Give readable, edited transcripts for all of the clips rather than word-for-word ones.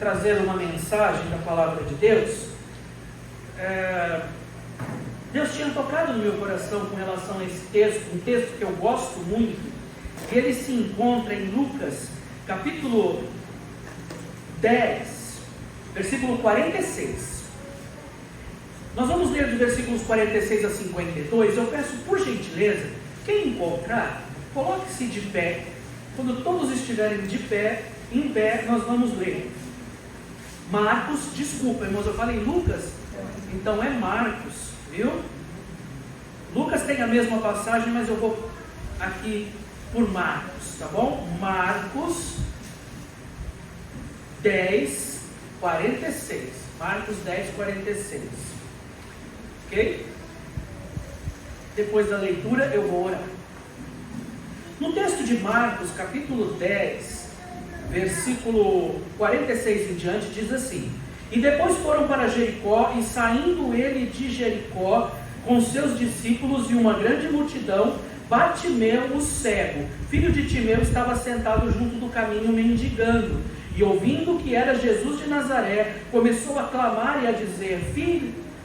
trazer uma mensagem da palavra de Deus, Deus tinha tocado no meu coração com relação a esse texto, um texto que eu gosto muito, e ele se encontra em Lucas, capítulo 10, versículo 46. Nós vamos ler de versículos 46 a 52. Eu peço por gentileza, quem encontrar, coloque-se de pé. Quando todos estiverem de pé, em pé, nós vamos ler. Marcos, desculpa, irmãos, eu falei Lucas, então é Marcos, viu? Lucas tem a mesma passagem, mas eu vou aqui por Marcos, tá bom? Marcos 10, 46. Marcos 10, 46. Ok? Depois da leitura eu vou orar. No texto de Marcos, capítulo 10, versículo 46 em diante, diz assim: E depois foram para Jericó, e saindo ele de Jericó, com seus discípulos e uma grande multidão, Bartimeu, o cego, filho de Timeu, estava sentado junto do caminho mendigando. E ouvindo que era Jesus de Nazaré, começou a clamar e a dizer: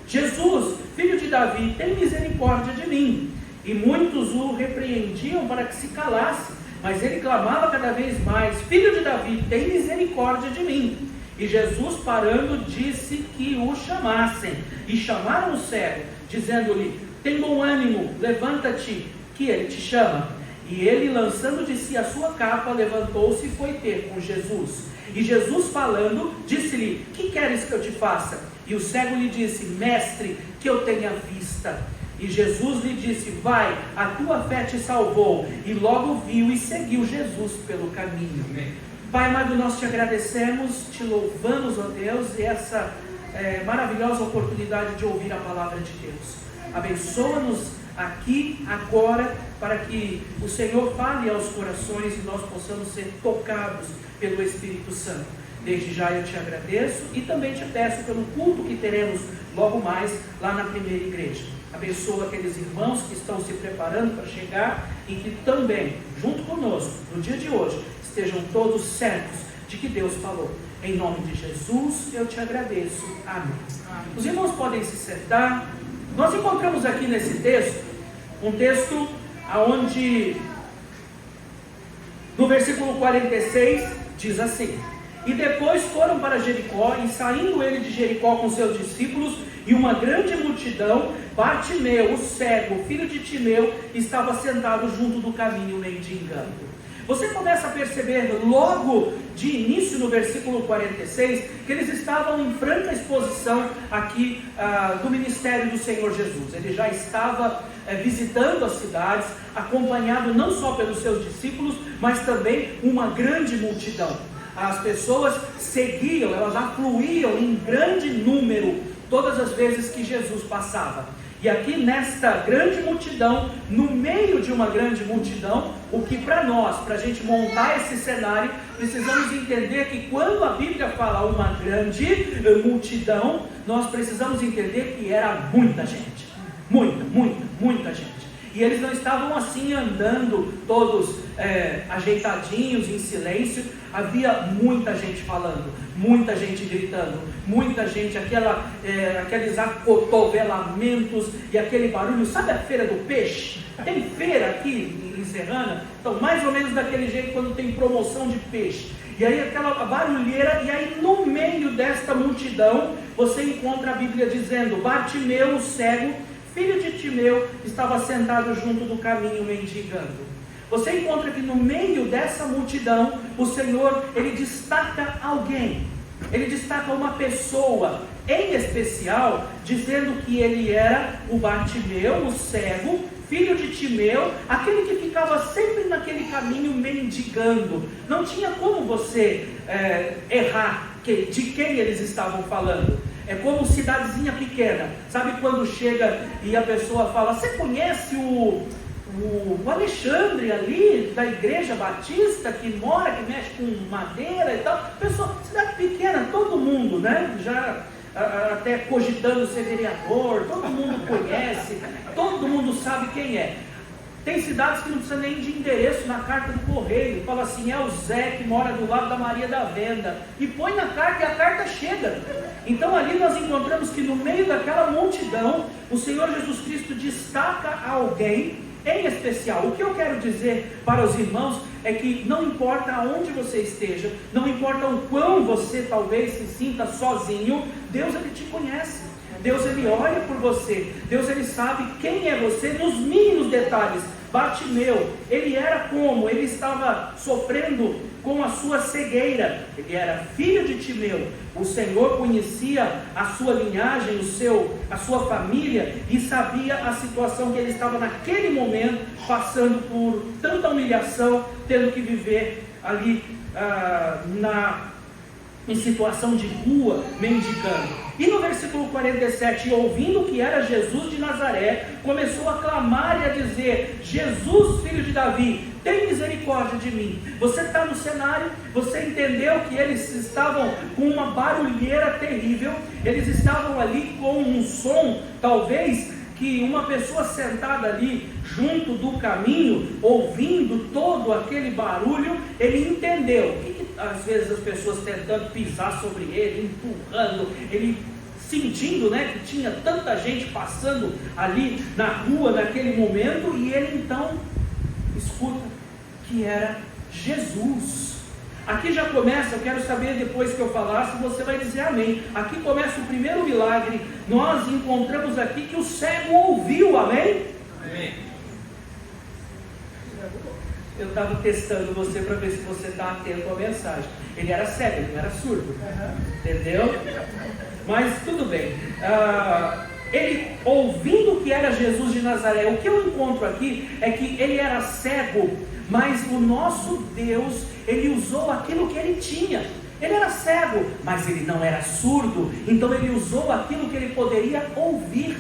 Jesus, filho de Davi, tem misericórdia de mim. E muitos o repreendiam para que se calasse, mas ele clamava cada vez mais: Filho de Davi, tem misericórdia de mim. E Jesus, parando, disse que o chamassem. E chamaram o cego, dizendo-lhe: Tem bom ânimo, levanta-te, que ele te chama. E ele, lançando de si a sua capa, levantou-se e foi ter com Jesus. E Jesus, falando, disse-lhe: Que queres que eu te faça? E o cego lhe disse: Mestre, que eu tenha vista. E Jesus lhe disse: Vai, a tua fé te salvou. E logo viu e seguiu Jesus pelo caminho. Amém. Pai amado, nós te agradecemos, te louvamos, ó Deus, e essa maravilhosa oportunidade de ouvir a palavra de Deus. Abençoa-nos aqui, agora, para que o Senhor fale aos corações e nós possamos ser tocados pelo Espírito Santo. Desde já eu te agradeço e também te peço pelo culto que teremos logo mais lá na primeira igreja. Abençoa aqueles irmãos que estão se preparando para chegar e que também, junto conosco, no dia de hoje, estejam todos certos de que Deus falou. Em nome de Jesus eu te agradeço. Amém. Os irmãos podem se sentar. Nós encontramos aqui nesse texto, um texto onde, no versículo 46, diz assim: E depois foram para Jericó, e saindo ele de Jericó com seus discípulos e uma grande multidão, Bartimeu, o cego, filho de Timeu, estava sentado junto do caminho mendigando. Você começa a perceber logo de início no versículo 46 que eles estavam em franca exposição aqui do ministério do Senhor Jesus. Ele já estava visitando as cidades, acompanhado não só pelos seus discípulos, mas também uma grande multidão. As pessoas seguiam, elas afluíam em grande número todas as vezes que Jesus passava. E aqui nesta grande multidão, no meio de uma grande multidão, o que para nós, para a gente montar esse cenário, precisamos entender que quando a Bíblia fala uma grande multidão, nós precisamos entender que era muita gente. Muita gente. E eles não estavam assim andando todos ajeitadinhos, em silêncio. Havia muita gente falando, muita gente gritando, muita gente, aqueles acotovelamentos e aquele barulho. Sabe a feira do peixe? Tem feira aqui em Serrana? Então, mais ou menos daquele jeito, quando tem promoção de peixe. E aí aquela barulheira, e aí no meio desta multidão, você encontra a Bíblia dizendo: Bartimeu, o cego, filho de Timeu, estava sentado junto do caminho mendigando. Você encontra que no meio dessa multidão, o Senhor, Ele destaca alguém. Ele destaca uma pessoa, em especial, dizendo que ele era o Bartimeu, o cego, filho de Timeu, aquele que ficava sempre naquele caminho mendigando. Não tinha como você errar de quem eles estavam falando. É como cidadezinha pequena. Sabe quando chega e a pessoa fala: Você conhece o Alexandre ali, da igreja batista, que mora, que mexe com madeira e tal? Pessoa, cidade pequena, todo mundo, né? Já até cogitando ser vereador, todo mundo conhece, todo mundo sabe quem é. Tem cidades que não precisa nem de endereço na carta do correio. Fala assim, é o Zé que mora do lado da Maria da Venda. E põe na carta e a carta chega. Então ali nós encontramos que no meio daquela multidão, o Senhor Jesus Cristo destaca alguém em especial. O que eu quero dizer para os irmãos é que não importa aonde você esteja, não importa o quão você talvez se sinta sozinho, Deus Ele te conhece. Deus Ele olha por você, Deus Ele sabe quem é você nos mínimos detalhes. Bartimeu, ele era como? Ele estava sofrendo com a sua cegueira, ele era filho de Timeu, o Senhor conhecia a sua linhagem, a sua família, e sabia a situação que ele estava naquele momento, passando por tanta humilhação, tendo que viver ali em situação de rua, mendigando. E no versículo 47, ouvindo que era Jesus de Nazaré, começou a clamar e a dizer: Jesus, filho de Davi, tem misericórdia de mim. Você está no cenário, você entendeu que eles estavam com uma barulheira terrível, eles estavam ali com um som, talvez, que uma pessoa sentada ali junto do caminho, ouvindo todo aquele barulho, ele entendeu. Às vezes as pessoas tentando pisar sobre ele, empurrando, ele sentindo, que tinha tanta gente passando ali na rua naquele momento, e ele então escuta que era Jesus. Aqui já começa, eu quero saber depois que eu falar, se você vai dizer amém. Aqui começa o primeiro milagre. Nós encontramos aqui que o cego ouviu, amém? Amém. Eu estava testando você para ver se você está atento à mensagem. Ele era cego, ele não era surdo. Entendeu? Mas tudo bem. Ele, ouvindo que era Jesus de Nazaré, o que eu encontro aqui é que ele era cego, mas o nosso Deus, ele usou aquilo que ele tinha. Ele era cego, mas ele não era surdo, então ele usou aquilo que ele poderia ouvir.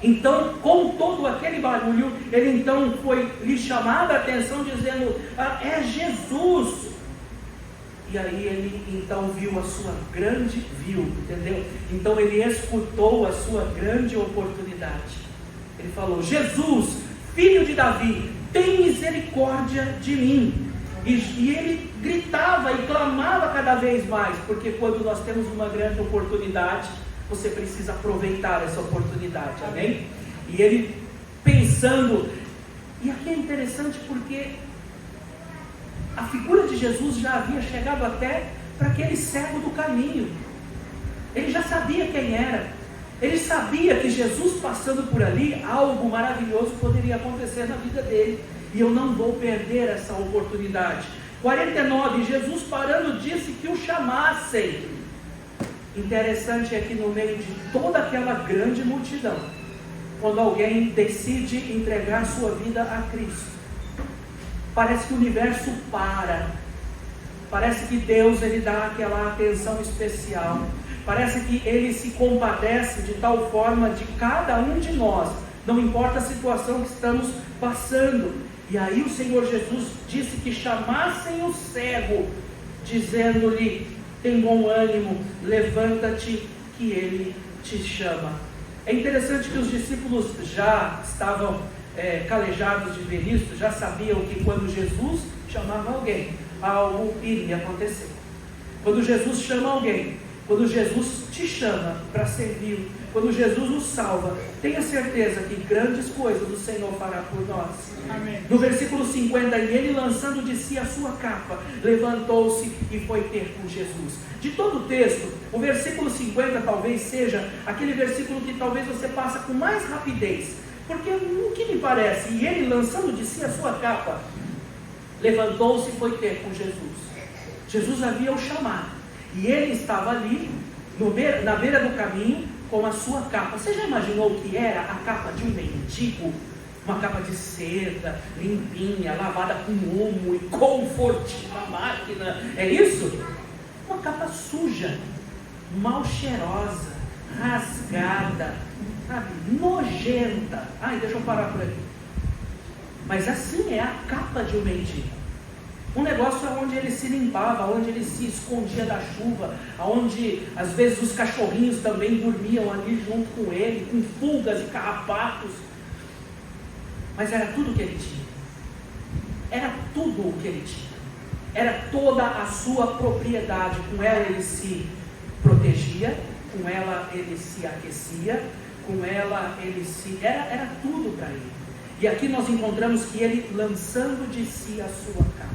Então, com todo aquele barulho, ele então foi lhe chamado a atenção, dizendo: é Jesus. E aí ele então viu a sua grande, entendeu? Então ele escutou a sua grande oportunidade. Ele falou: Jesus, filho de Davi, tem misericórdia de mim. E ele gritava e clamava cada vez mais, porque quando nós temos uma grande oportunidade, você precisa aproveitar essa oportunidade, amém? E ele pensando, e aqui é interessante porque a figura de Jesus já havia chegado até para aquele cego do caminho. Ele já sabia quem era. Ele sabia que Jesus passando por ali, algo maravilhoso poderia acontecer na vida dele. E eu não vou perder essa oportunidade. 49, Jesus parando disse que o chamassem. Interessante é que no meio de toda aquela grande multidão, quando alguém decide entregar sua vida a Cristo, parece que o universo para. Parece que Deus ele dá aquela atenção especial. Parece que Ele se compadece de tal forma de cada um de nós, não importa a situação que estamos passando. E aí o Senhor Jesus disse que chamassem o cego, dizendo-lhe: tem bom ânimo, levanta-te, que Ele te chama. É interessante que os discípulos já estavam calejados de ver isso, já sabiam que quando Jesus chamava alguém, algo iria acontecer. Quando Jesus chama alguém, quando Jesus te chama para servir, quando Jesus nos salva, tenha certeza que grandes coisas o Senhor fará por nós. Amém. No versículo 50, e ele lançando de si a sua capa, levantou-se e foi ter com Jesus. De todo o texto, o versículo 50 talvez seja aquele versículo que talvez você passa com mais rapidez, porque o que me parece, e ele lançando de si a sua capa, levantou-se e foi ter com Jesus. Jesus havia o chamado, e ele estava ali, na beira do caminho, com a sua capa. Você já imaginou o que era a capa de um mendigo? Uma capa de seda, limpinha, lavada com omo e confortinho na máquina. É isso? Uma capa suja, mal cheirosa, rasgada, sabe? Nojenta. Ai, deixa eu parar por aqui. Mas assim é a capa de um mendigo. Um negócio onde ele se limpava, onde ele se escondia da chuva, onde às vezes os cachorrinhos também dormiam ali junto com ele, com pulgas e carrapatos. mas era tudo o que ele tinha. Era tudo o que ele tinha. Era toda a sua propriedade. Com ela ele se protegia, com ela ele se aquecia, com ela ele se... Era tudo para ele. E aqui nós encontramos que ele, lançando de si a sua capa,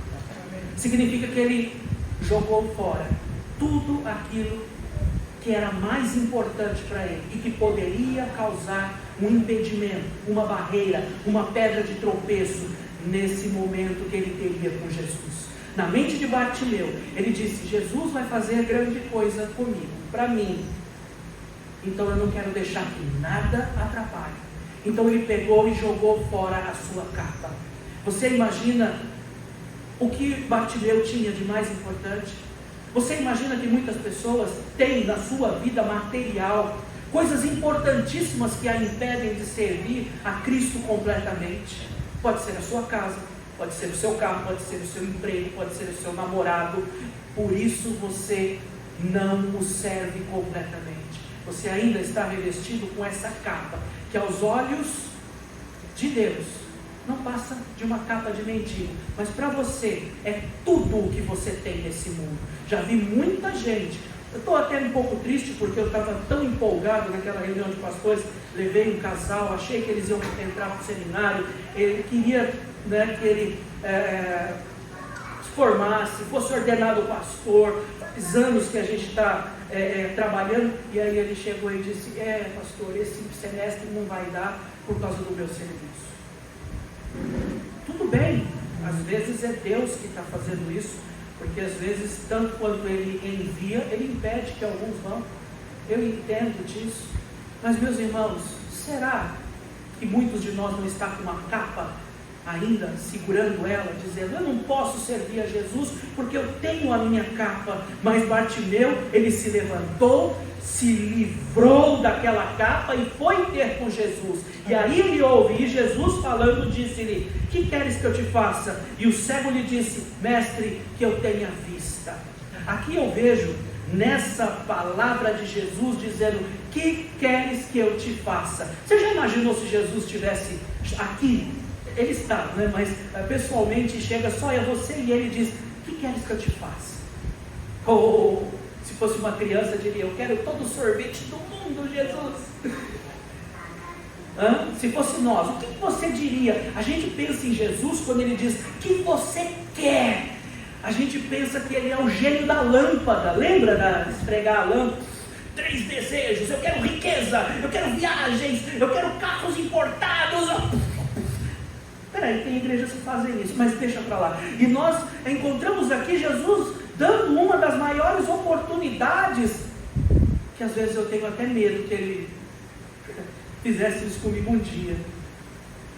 significa que ele jogou fora tudo aquilo que era mais importante para ele e que poderia causar um impedimento, uma barreira, uma pedra de tropeço nesse momento que ele teria com Jesus. Na mente de Bartimeu, ele disse: Jesus vai fazer grande coisa comigo, para mim, então eu não quero deixar que nada atrapalhe. Então ele pegou e jogou fora a sua capa. Você imagina o que Bartimeu tinha de mais importante? Você imagina que muitas pessoas têm na sua vida material coisas importantíssimas que a impedem de servir a Cristo completamente. Pode ser a sua casa, pode ser o seu carro, pode ser o seu emprego, pode ser o seu namorado. Por isso você não o serve completamente. Você ainda está revestido com essa capa, que aos olhos de Deus não passa de uma capa de mendigo, mas para você é tudo o que você tem nesse mundo. Já vi muita gente, eu estou até um pouco triste porque eu estava tão empolgado naquela reunião de pastores. Levei um casal, achei que eles iam entrar para o seminário, ele queria, né, que ele se formasse, fosse ordenado pastor. Faz anos que a gente está trabalhando, e aí ele chegou e disse: pastor, esse semestre não vai dar por causa do meu serviço. Tudo bem, às vezes é Deus que está fazendo isso, porque às vezes, tanto quanto ele envia, ele impede que alguns vão. Eu entendo disso, mas meus irmãos, será que muitos de nós não estão com uma capa ainda, segurando ela, dizendo: eu não posso servir a Jesus porque eu tenho a minha capa? Mas Bartimeu, ele se levantou, se livrou daquela capa e foi ter com Jesus. E aí ele ouve, e Jesus falando, disse-lhe: que queres que eu te faça? E o cego lhe disse: mestre, que eu tenha vista. Aqui eu vejo nessa palavra de Jesus dizendo: que queres que eu te faça? Você já imaginou se Jesus estivesse aqui? Ele está, né? Mas pessoalmente chega só a você e ele diz: que queres que eu te faça? Ou se fosse uma criança diria: eu quero todo o sorvete do mundo, Jesus. Se fosse nós, o que você diria? A gente pensa em Jesus quando ele diz: que você quer? A gente pensa que ele é o gênio da lâmpada. Lembra de esfregar a lâmpada? 3 desejos: eu quero riqueza, eu quero viagens, eu quero carros importados. Peraí, tem igrejas que fazem isso, mas deixa para lá. E nós encontramos aqui Jesus dando uma das maiores oportunidades, que às vezes eu tenho até medo que ele fizesse isso comigo um dia.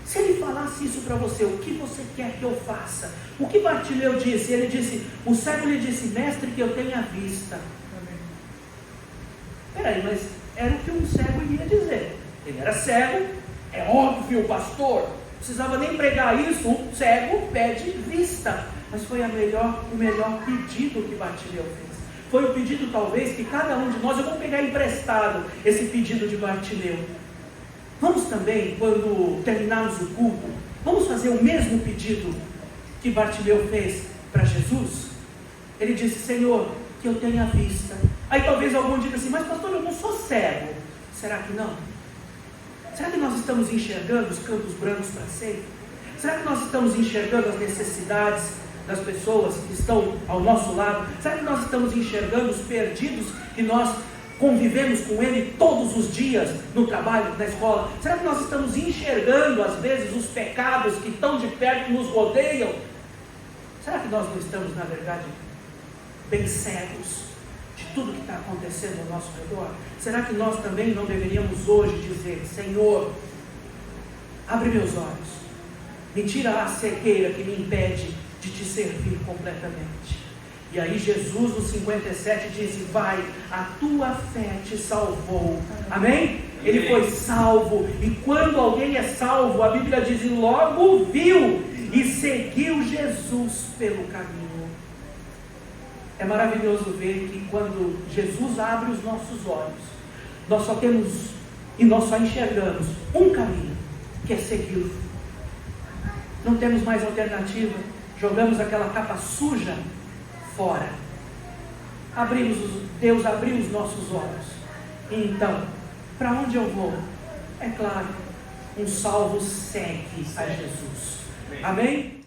Se ele falasse isso para você: o que você quer que eu faça? O que Bartimeu disse? Ele disse, o cego lhe disse: mestre, que eu tenha vista. Peraí, mas era o que um cego iria dizer. Ele era cego, é óbvio, pastor, não precisava nem pregar isso. Um cego pede vista. Mas foi o melhor pedido que Bartimeu fez. Foi o pedido, talvez, que cada um de nós, eu vou pegar emprestado esse pedido de Bartimeu. Vamos também, quando terminarmos o culto, vamos fazer o mesmo pedido que Bartimeu fez para Jesus? Ele disse: Senhor, que eu tenha vista. Aí talvez algum diga assim: mas pastor, eu não sou cego. Será que não? Será que nós estamos enxergando os campos brancos para sempre? Será que nós estamos enxergando as necessidades das pessoas que estão ao nosso lado? Será que nós estamos enxergando os perdidos que nós convivemos com ele todos os dias, no trabalho, na escola? Será que nós estamos enxergando às vezes os pecados que tão de perto nos rodeiam? Será que nós não estamos, na verdade, bem cegos de tudo que está acontecendo ao nosso redor? Será que nós também não deveríamos hoje dizer: Senhor, abre meus olhos, me tira a cegueira que me impede de te servir completamente? E aí Jesus no 57 disse: vai, a tua fé te salvou. Amém? Ele foi salvo. E quando alguém é salvo, a Bíblia diz: e logo viu e seguiu Jesus pelo caminho. É maravilhoso ver que quando Jesus abre os nossos olhos, nós só temos e nós só enxergamos um caminho, que é segui-lo. não temos mais alternativa, jogamos aquela capa suja fora. Deus abriu os nossos olhos. E então, para onde eu vou? É claro, um salvo segue a Jesus. Amém?